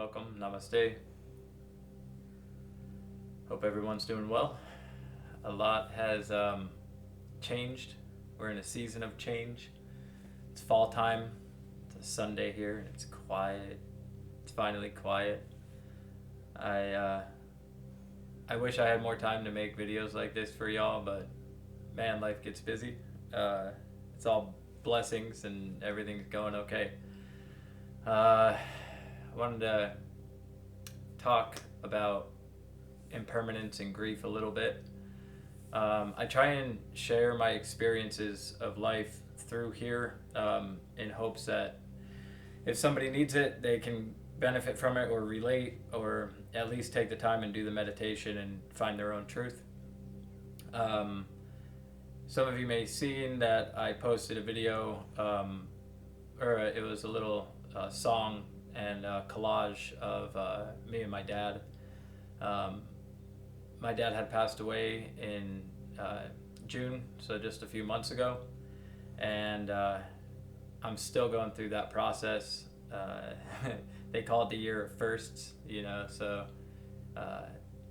welcome. Namaste. Hope everyone's doing well. A lot has changed. We're in a season of change. It's fall time. It's a Sunday here, and it's quiet. It's finally quiet. I wish I had more time to make videos like this for y'all, but man, life gets busy. It's all blessings and everything's going okay. I wanted to talk about impermanence and grief a little bit. I try and share my experiences of life through here in hopes that if somebody needs it, they can benefit from it or relate or at least take the time and do the meditation and find their own truth. Some of you may have seen that I posted a video, or it was a little song and collage of me and my dad. My dad had passed away in June, so just a few months ago, and I'm still going through that process. They call it the year of firsts, so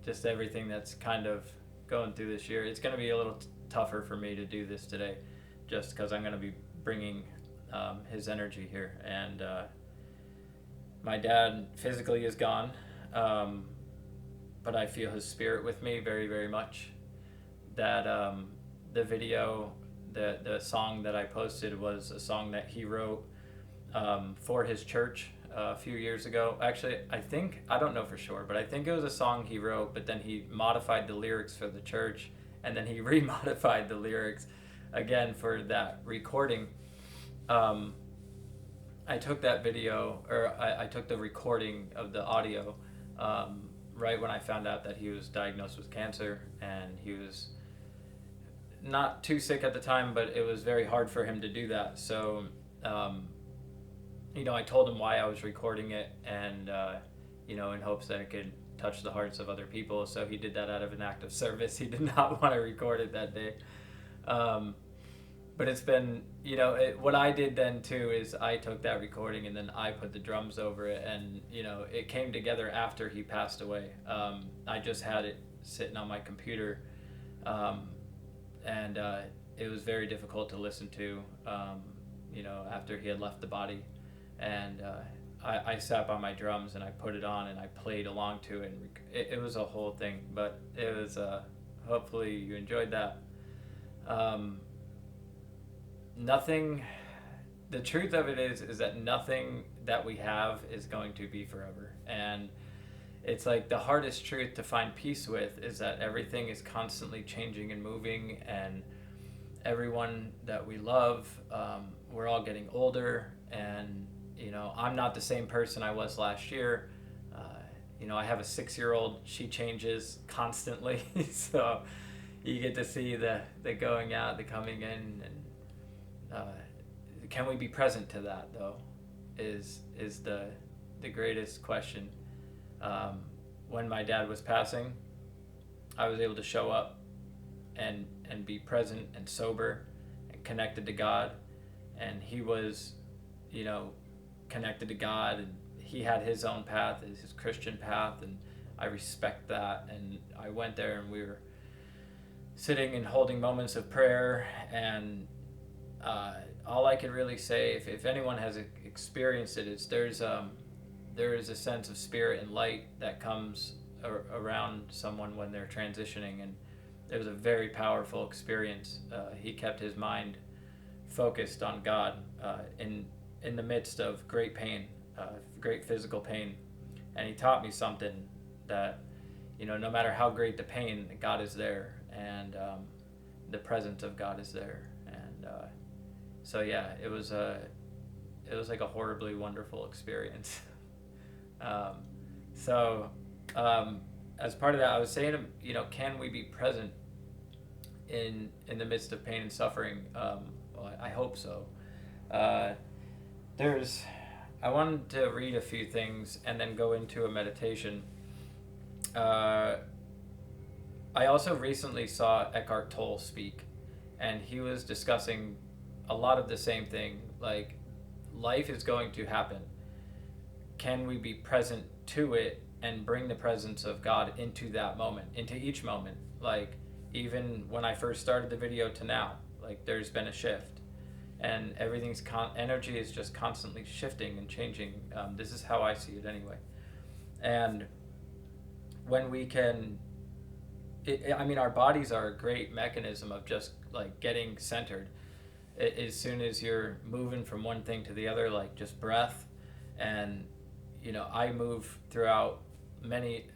just everything that's kind of going through this year. It's going to be a little tougher for me to do this today just because I'm going to be bringing his energy here. And my dad physically is gone, but I feel his spirit with me very, very much. That the video, the song that I posted was a song that he wrote for his church a few years ago. Actually, I don't know for sure, but I think it was a song he wrote, but then he modified the lyrics for the church, and then he remodified the lyrics again for that recording. I took that video, or I took the recording of the audio right when I found out that he was diagnosed with cancer, and he was not too sick at the time, but it was very hard for him to do that. So, I told him why I was recording it, and, in hopes that it could touch the hearts of other people. So he did that out of an act of service. He did not want to record it that day. But it's been, what I did then too is I took that recording and then I put the drums over it, and, it came together after he passed away. I just had it sitting on my computer, and it was very difficult to listen to, after he had left the body. And I sat by my drums and I put it on and I played along to it. And it was a whole thing, but it was, hopefully you enjoyed that. The truth of it is that nothing that we have is going to be forever. And it's like the hardest truth to find peace with is that everything is constantly changing and moving, and everyone that we love, we're all getting older, and I'm not the same person I was last year. I have a 6-year-old. She changes constantly. So you get to see the going out, the coming in, and can we be present to that, though, is the greatest question. When my dad was passing, I was able to show up and be present and sober and connected to God, and he was, connected to God, and he had his own path, his Christian path, and I respect that. And I went there and we were sitting and holding moments of prayer, and all I can really say, if anyone has experienced it, is there is a sense of spirit and light that comes around someone when they're transitioning, and it was a very powerful experience. He kept his mind focused on God in the midst of great pain, great physical pain, and he taught me something that, no matter how great the pain, God is there, and the presence of God is there. And so yeah, it was like a horribly wonderful experience. As part of that, I was saying, can we be present in the midst of pain and suffering? Well, I hope so. I wanted to read a few things and then go into a meditation. I also recently saw Eckhart Tolle speak, and he was discussing a lot of the same thing. Like, life is going to happen. can we be present to it and bring the presence of God into that moment, into each moment? Like, even when I first started the video to now, like, there's been a shift, and energy is just constantly shifting and changing. This is how I see it anyway. And when we can, I mean, our bodies are a great mechanism of just like getting centered. As soon as you're moving from one thing to the other, like just breath, and I move throughout many.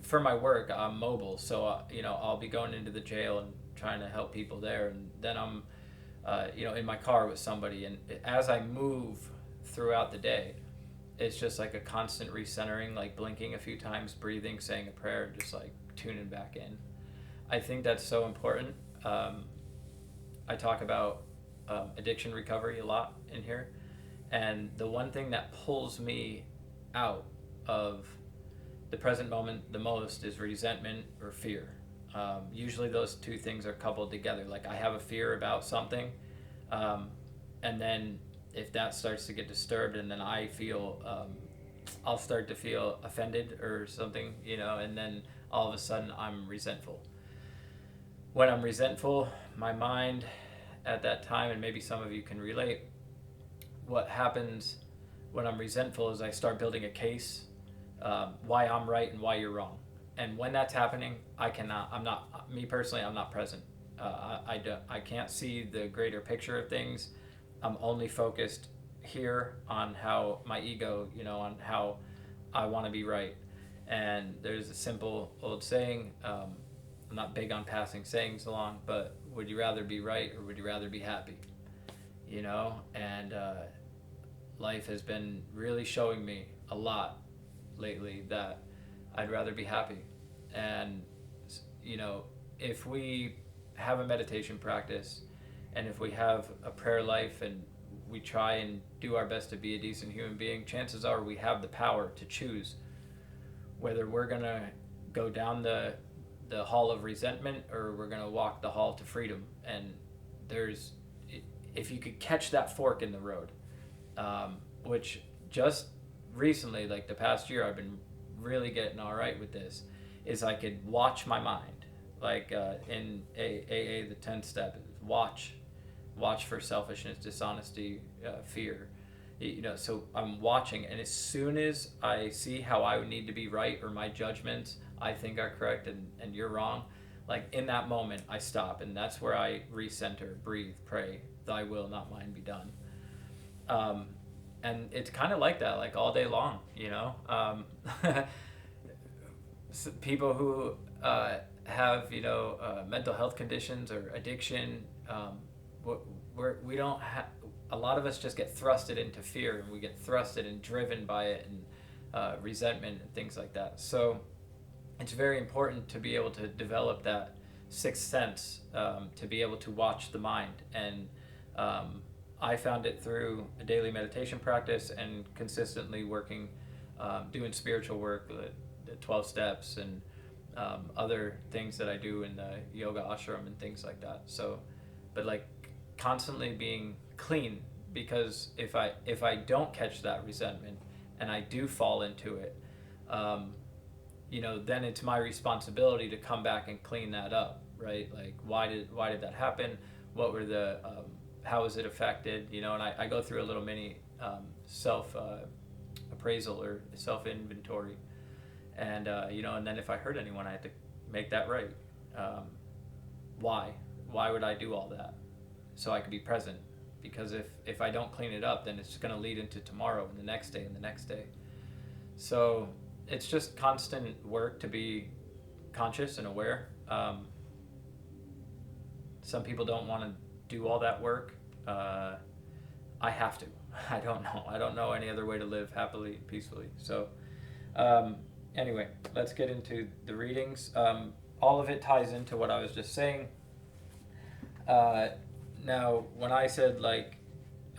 For my work, I'm mobile, so I'll be going into the jail and trying to help people there, and then I'm in my car with somebody, and as I move throughout the day, it's just like a constant recentering, like blinking a few times, breathing, saying a prayer, just like tuning back in. I think that's so important. I talk about addiction recovery a lot in here, and the one thing that pulls me out of the present moment the most is resentment or fear. Usually those two things are coupled together. Like, I have a fear about something, and then if that starts to get disturbed, and then I'll start to feel offended or something, and then all of a sudden I'm resentful. When I'm resentful, my mind at that time, and maybe some of you can relate, what happens when I'm resentful is I start building a case, why I'm right and why you're wrong. And when that's happening, I'm not present. I can't see the greater picture of things. I'm only focused here on how my ego, on how I want to be right. And there's a simple old saying, I'm not big on passing sayings along, but would you rather be right or would you rather be happy? And life has been really showing me a lot lately that I'd rather be happy. And if we have a meditation practice, and if we have a prayer life, and we try and do our best to be a decent human being, chances are we have the power to choose whether we're going to go down the hall of resentment or we're going to walk the hall to freedom. And if you could catch that fork in the road, which just recently, like the past year, I've been really getting all right with this, is I could watch my mind. Like in AA, the 10th step, watch for selfishness, dishonesty, fear. So I'm watching, and as soon as I see how I would need to be right, or my judgments I think are correct and you're wrong, like in that moment I stop, and that's where I recenter, breathe, pray, thy will, not mine, be done. And it's kind of like that, like all day long, people who have mental health conditions or addiction, we don't have, a lot of us just get thrusted into fear, and we get thrusted and driven by it, and resentment and things like that. So it's very important to be able to develop that sixth sense, to be able to watch the mind. And I found it through a daily meditation practice and consistently working, doing spiritual work, the 12 steps, and other things that I do in the yoga ashram and things like that. So, but like constantly being clean, because if I don't catch that resentment and I do fall into it, then it's my responsibility to come back and clean that up, right? Like, why did that happen? What were the how was it affected? And I go through a little mini self appraisal or self inventory, and and then if I hurt anyone, I have to make that right. Why would I do all that? So I could be present, because if I don't clean it up, then it's just going to lead into tomorrow and the next day and the next day. So it's just constant work to be conscious and aware. Some people don't want to do all that work. I have to. I don't know any other way to live happily, peacefully. So anyway, let's get into the readings. All of it ties into what I was just saying. Now, when I said like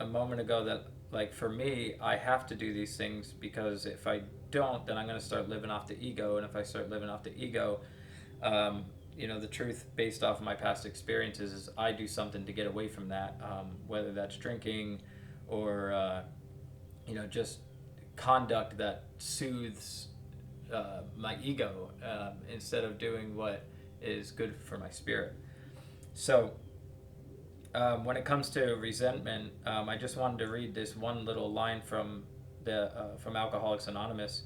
a moment ago that like for me, I have to do these things, because if I don't, then I'm going to start living off the ego. And if I start living off the ego, the truth based off of my past experiences is I do something to get away from that, whether that's drinking or, just conduct that soothes my ego instead of doing what is good for my spirit. So when it comes to resentment, I just wanted to read this one little line from from Alcoholics Anonymous.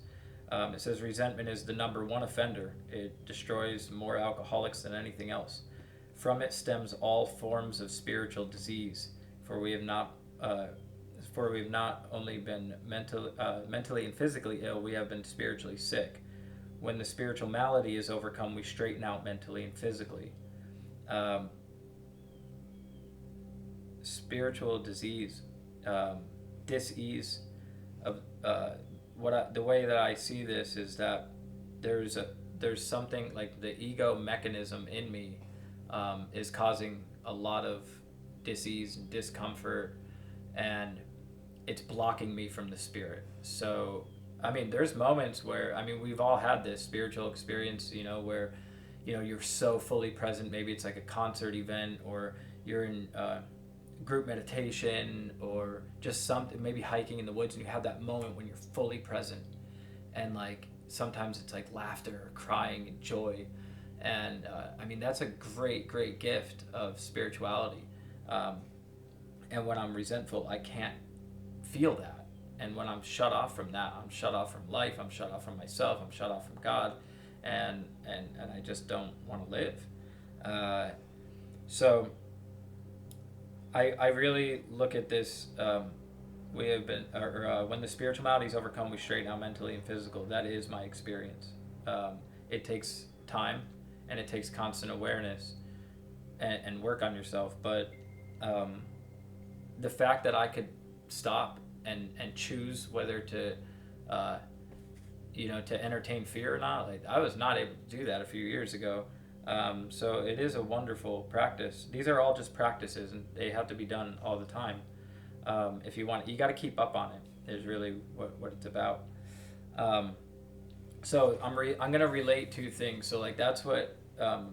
It says, "Resentment is the number one offender. It destroys more alcoholics than anything else. From it stems all forms of spiritual disease. For we have not only been mentally and physically ill, we have been spiritually sick. When the spiritual malady is overcome, we straighten out mentally and physically." Spiritual disease, dis-ease of the way that I see this is that there's something like the ego mechanism in me is causing a lot of dis-ease and discomfort, and it's blocking me from the spirit. So I mean, there's moments where, I mean, we've all had this spiritual experience, where you're so fully present. Maybe it's like a concert event, or you're in group meditation, or just something, maybe hiking in the woods, and you have that moment when you're fully present, and like sometimes it's like laughter or crying and joy, and I mean, that's a great gift of spirituality. And when I'm resentful, I can't feel that, and when I'm shut off from that, I'm shut off from life, I'm shut off from myself, I'm shut off from God, and I just don't want to live. So I really look at this. We have been, when the spiritual malady is overcome, we straighten out mentally and physical. That is my experience. It takes time, and it takes constant awareness and work on yourself. But the fact that I could stop and choose whether to, to entertain fear or not, like I was not able to do that a few years ago. So it is a wonderful practice. These are all just practices, and they have to be done all the time. If you want, you got to keep up on it. Is really what it's about. So I'm going to relate two things. So like that's what AA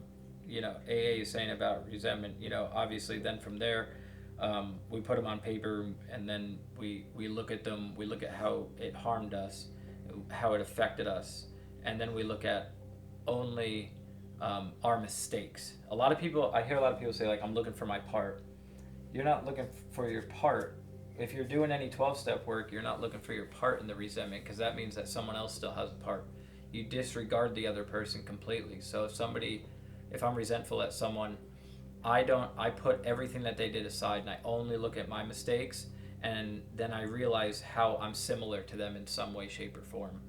is saying about resentment. Obviously then from there, we put them on paper, and then we look at them. We look at how it harmed us, how it affected us, and then we look at only our mistakes. I hear a lot of people say, like, I'm looking for my part. You're not looking for your part. If you're doing any 12-step work, you're not looking for your part in the resentment, because that means that someone else still has a part. You disregard the other person completely. So if I'm resentful at someone, I put everything that they did aside, and I only look at my mistakes, and then I realize how I'm similar to them in some way, shape, or form.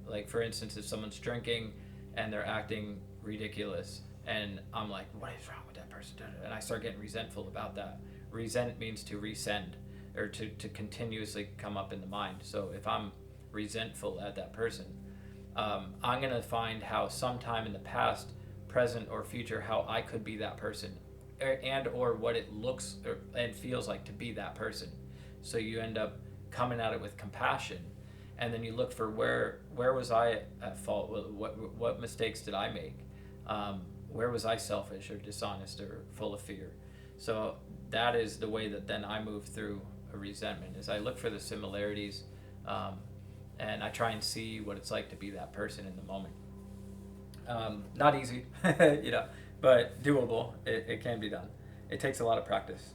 Like, for instance, if someone's drinking and they're acting ridiculous, and I'm like, what is wrong with that person? And I start getting resentful about that. Resent means to resend, or to continuously come up in the mind. So if I'm resentful at that person, I'm going to find how sometime in the past, present, or future, how I could be that person, and or what it looks and feels like to be that person. So you end up coming at it with compassion, and then you look for where was I at fault? What mistakes did I make? Where was I selfish or dishonest or full of fear? So that is the way that then I move through a resentment, is I look for the similarities, and I try and see what it's like to be that person in the moment. Not easy, but doable. It can be done. It takes a lot of practice.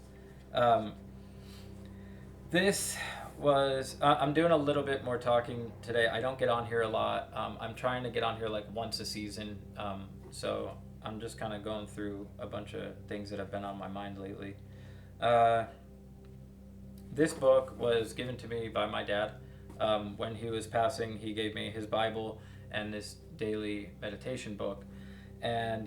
This was, I'm doing a little bit more talking today. I don't get on here a lot. I'm trying to get on here like once a season. So I'm just kind of going through a bunch of things that have been on my mind lately. This book was given to me by my dad. When he was passing, he gave me his Bible and this daily meditation book. And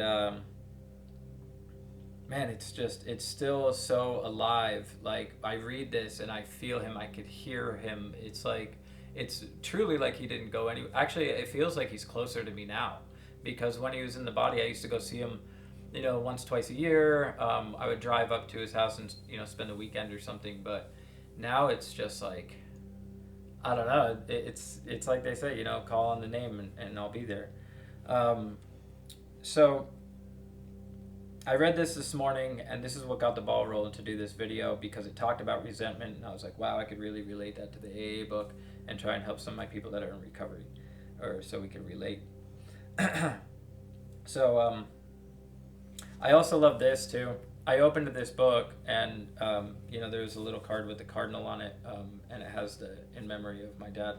man, it's still so alive. Like, I read this and I feel him, I could hear him. It's truly like he didn't go anywhere. Actually, it feels like he's closer to me now, because when he was in the body, I used to go see him, once, twice a year. I would drive up to his house and, spend the weekend or something. But now it's just like, I don't know. It's like they say, call on the name and I'll be there. So I read this morning, and this is what got the ball rolling to do this video, because it talked about resentment, and I was like, wow, I could really relate that to the AA book. and try and help some of my people that are in recovery, or so we can relate. So I also love this too. I opened this book, and there's a little card with the cardinal on it, and it has the in memory of my dad.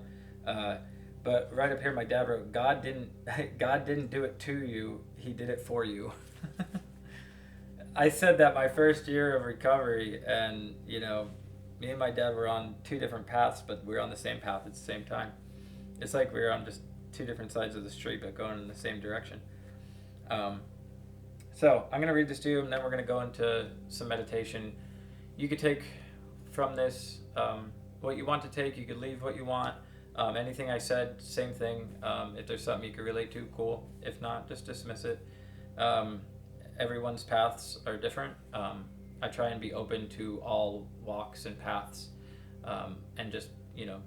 But right up here, my dad wrote, God didn't do it to you, he did it for you." I said that my first year of recovery, and me and my dad were on two different paths, but we were on the same path at the same time. It's like we were on just two different sides of the street, but going in the same direction. So I'm going to read this to you, and then we're going to go into some meditation. You could take from this what you want to take. You could leave what you want. Anything I said, same thing. If there's something you could relate to, cool. If not, just dismiss it. Everyone's paths are different. I try and be open to all walks and paths, and just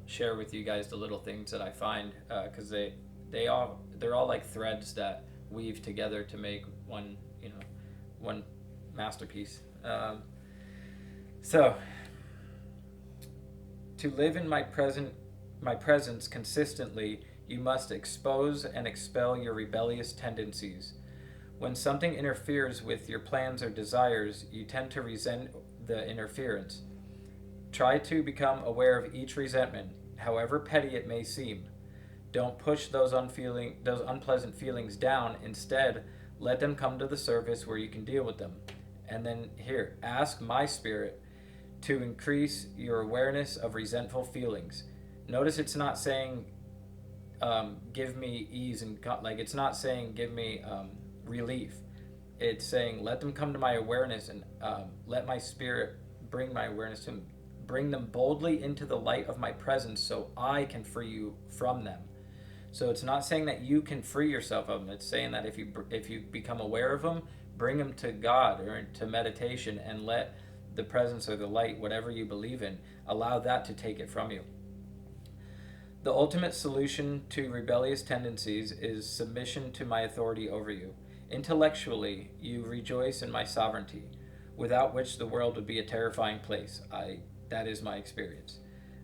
share with you guys the little things that I find, because they're all like threads that weave together to make one masterpiece. So to live in my presence consistently, you must expose and expel your rebellious tendencies. When something interferes with your plans or desires, you tend to resent the interference. Try to become aware of each resentment, however petty it may seem. Don't push those unpleasant feelings down. Instead, let them come to the surface where you can deal with them. And then here, ask my spirit to increase your awareness of resentful feelings. Notice it's not saying, give me ease and it's not saying give me relief. It's saying let them come to my awareness, and let my spirit bring my awareness to them. Bring them boldly into the light of my presence so I can free you from them. So it's not saying that you can free yourself of them. It's saying that if you become aware of them, bring them to God or to meditation, and let the presence or the light, whatever you believe in, allow that to take it from you. The ultimate solution to rebellious tendencies is submission to my authority over you. Intellectually, you rejoice in my sovereignty, without which the world would be a terrifying place. That is my experience.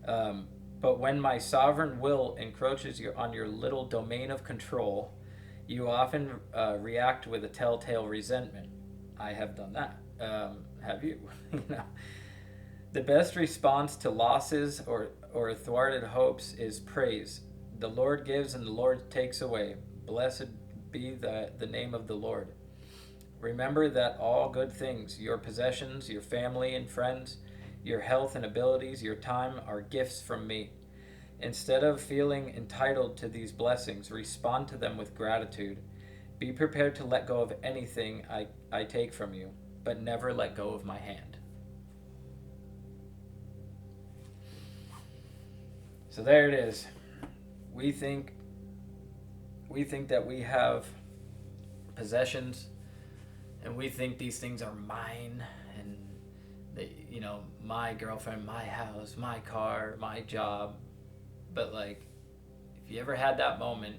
But when my sovereign will encroaches on your little domain of control, you often react with a telltale resentment. I have done that. Have you? The best response to losses or thwarted hopes is praise. The Lord gives and the Lord takes away. Blessed be the name of the Lord. Remember that all good things, your possessions, your family and friends, your health and abilities, your time, are gifts from me. Instead of feeling entitled to these blessings, respond to them with gratitude. Be prepared to let go of anything I take from you, but never let go of my hand. So there it is. We think that we have possessions, and we think these things are mine, and my girlfriend, my house, my car, my job. But if you ever had that moment,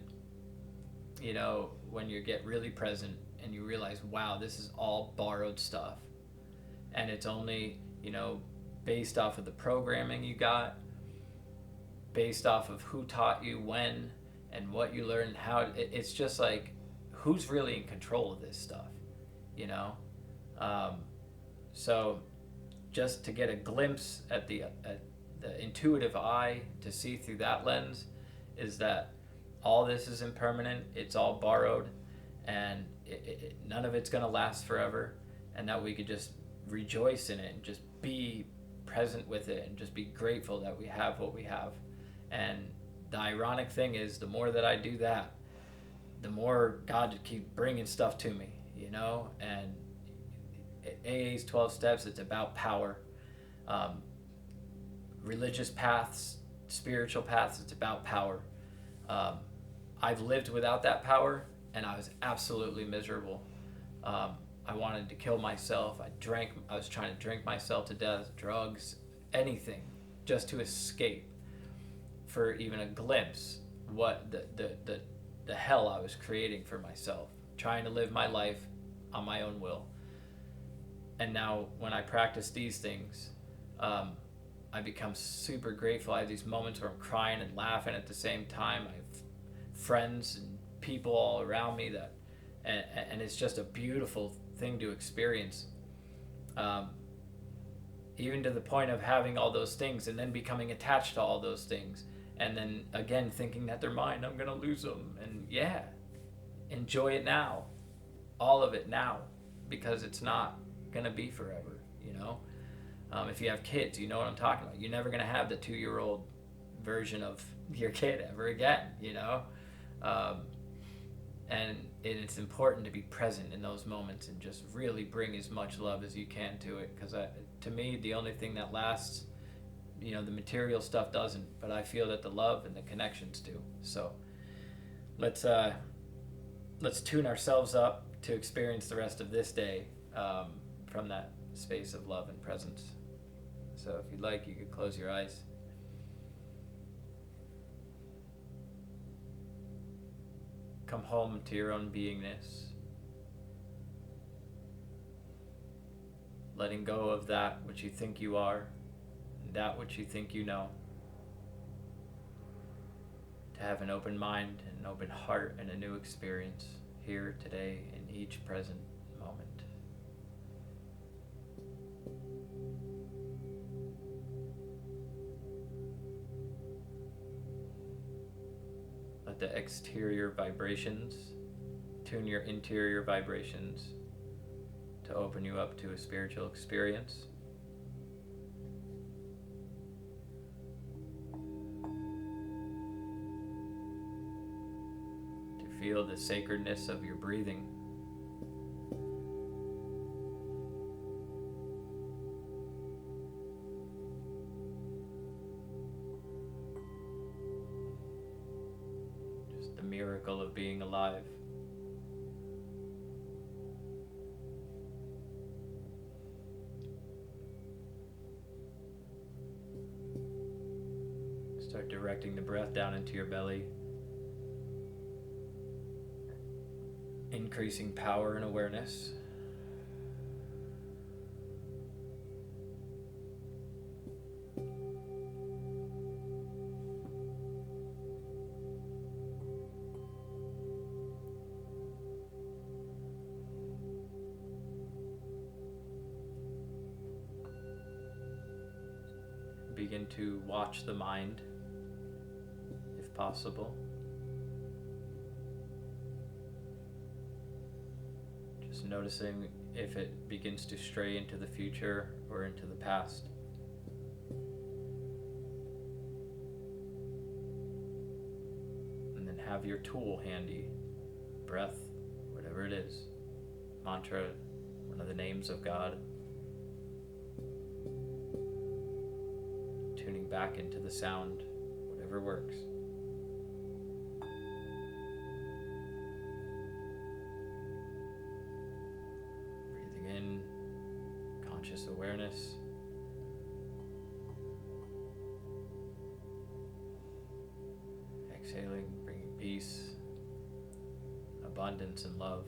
when you get really present and you realize, wow, this is all borrowed stuff, and it's only based off of the programming you got, based off of who taught you when and what you learned, how it's just who's really in control of this stuff, so just to get a glimpse at the intuitive eye, to see through that lens, is that all this is impermanent, it's all borrowed, and none of it's going to last forever, and that we could just rejoice in it and just be present with it and just be grateful that we have what we have. And the ironic thing is, the more that I do that, the more God keeps bringing stuff to me, and AA's 12 steps, it's about power. Religious paths, spiritual paths, it's about power. I've lived without that power, and I was absolutely miserable. I wanted to kill myself. I was trying to drink myself to death, drugs, anything, just to escape, for even a glimpse what the hell I was creating for myself, trying to live my life on my own will. And now when I practice these things, I become super grateful. I have these moments where I'm crying and laughing at the same time. I have friends and people all around me that, and it's just a beautiful thing to experience. Um, Even to the point of having all those things and then becoming attached to all those things. And then again, thinking that they're mine, I'm going to lose them. And yeah, enjoy it now. All of it now. Because it's not going to be forever, you know? If you have kids, you know what I'm talking about. You're never going to have the 2-year-old version of your kid ever again, you know? Um, and it's important to be present in those moments and just really bring as much love as you can to it. Because to me, the only thing that lasts, you know, the material stuff doesn't, but I feel that the love and the connections do. So let's tune ourselves up to experience the rest of this day from that space of love and presence. So if you'd like, you could close your eyes. Come home to your own beingness. Letting go of that which you think you are and that which you think you know. To have an open mind and an open heart and a new experience here, today, in each present moment. Let the exterior vibrations tune your interior vibrations to open you up to a spiritual experience. To feel the sacredness of your breathing. Just the miracle of being alive. Start directing the breath down into your belly, increasing power and awareness. Begin to watch the mind, if possible. Just noticing if it begins to stray into the future or into the past. And then have your tool handy, breath, whatever it is, mantra, one of the names of God. Tuning back into the sound, whatever works. Breathing in, conscious awareness. Exhaling, bringing peace, abundance, and love.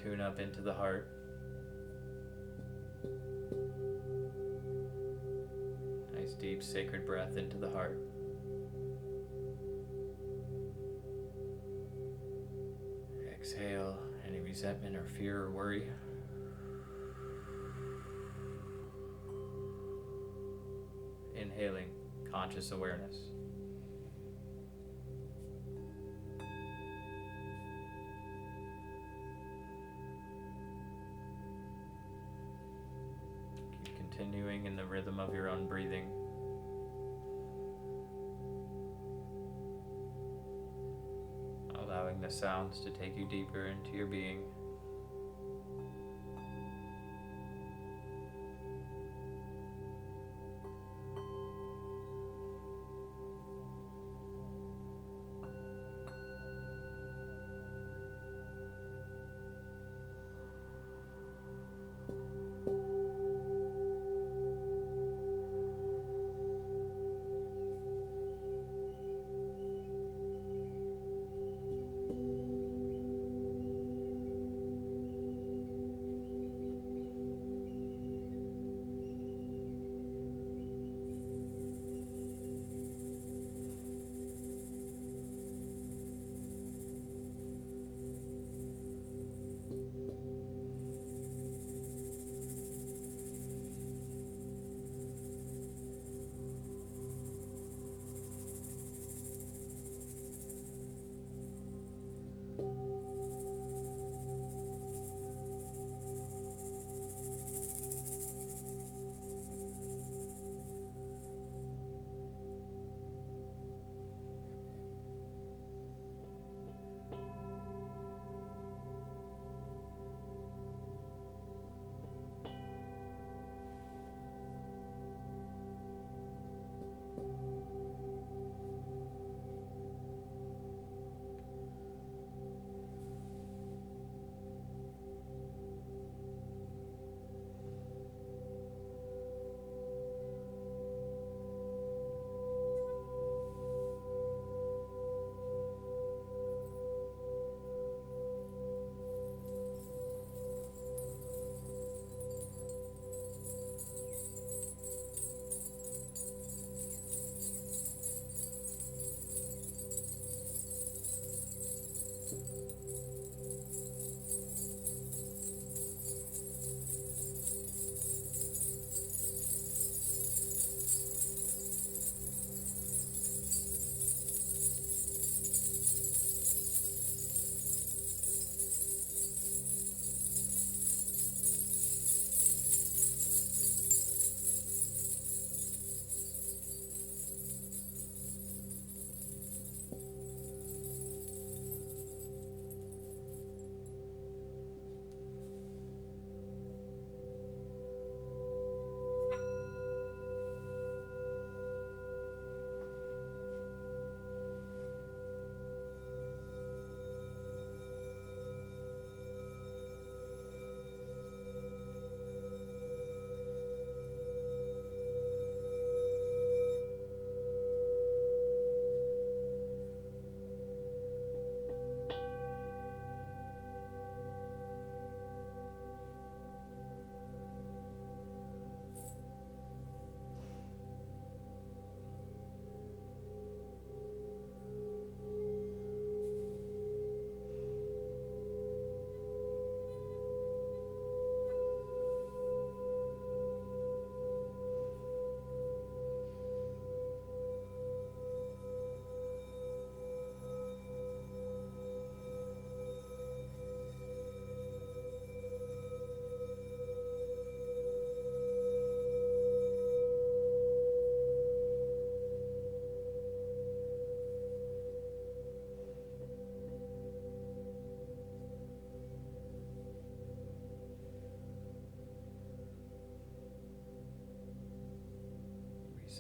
Tune up into the heart. Nice deep sacred breath into the heart. Exhale any resentment or fear or worry. Inhaling conscious awareness. Continuing in the rhythm of your own breathing. Allowing the sounds to take you deeper into your being.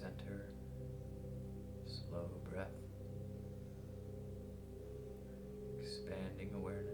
center, slow breath, expanding awareness.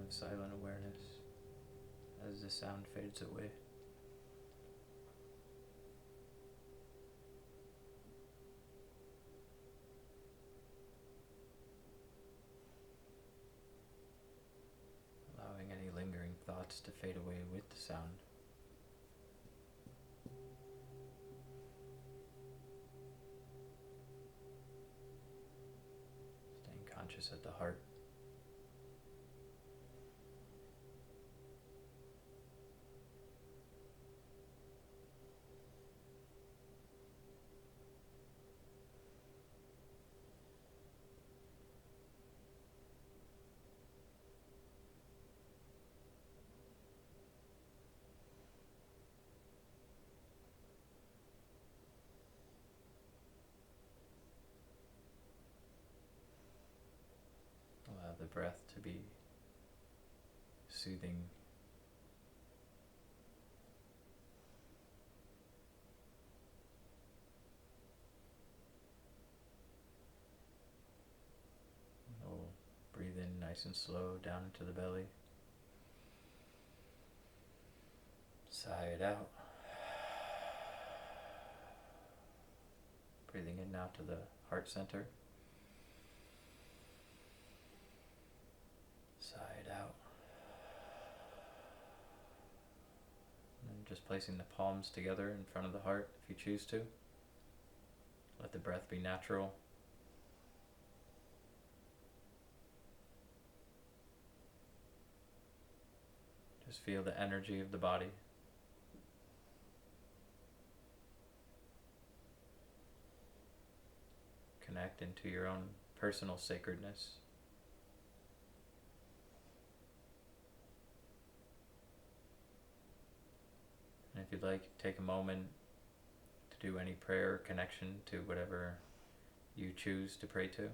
Silent awareness as the sound fades away. Allowing any lingering thoughts to fade away with the sound. Staying conscious at the heart. Allow the breath to be soothing, nice and slow down into the belly. Sigh it out. Breathing in now to the heart center. Sigh it out. And just placing the palms together in front of the heart if you choose to. Let the breath be natural. Just feel the energy of the body. Connect into your own personal sacredness. And if you'd like, take a moment to do any prayer or connection to whatever you choose to pray to.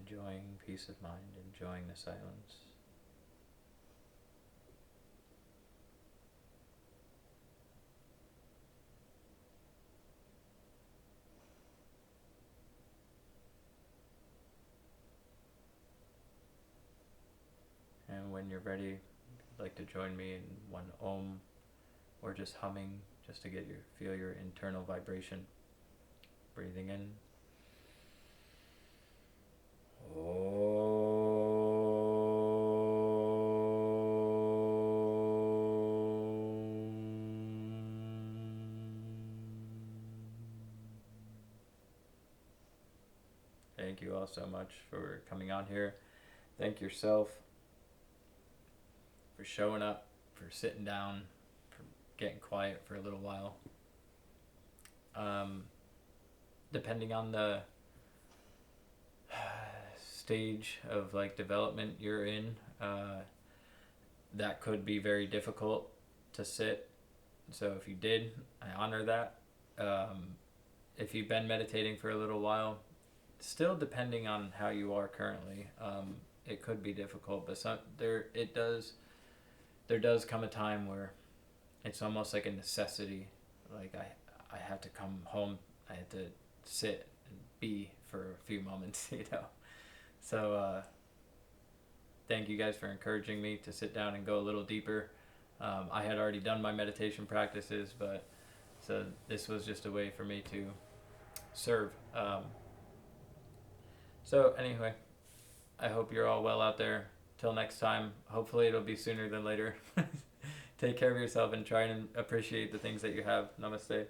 Enjoying peace of mind, enjoying the silence. And when you're ready, if you'd like to join me in one Om or just humming, just to feel your internal vibration. Breathing in. Thank you all so much for coming on here. Thank yourself for showing up, for sitting down, for getting quiet for a little while. Depending on the stage of development you're in, that could be very difficult to sit. So if you did, I honor that. If you've been meditating for a little while, still depending on how you are currently, it could be difficult, but there does come a time where it's almost like a necessity. I have to come home, I have to sit and be for a few moments, So thank you guys for encouraging me to sit down and go a little deeper. I had already done my meditation practices, so this was just a way for me to serve. So anyway, I hope you're all well out there. Till next time, hopefully it'll be sooner than later. Take care of yourself and try and appreciate the things that you have. Namaste.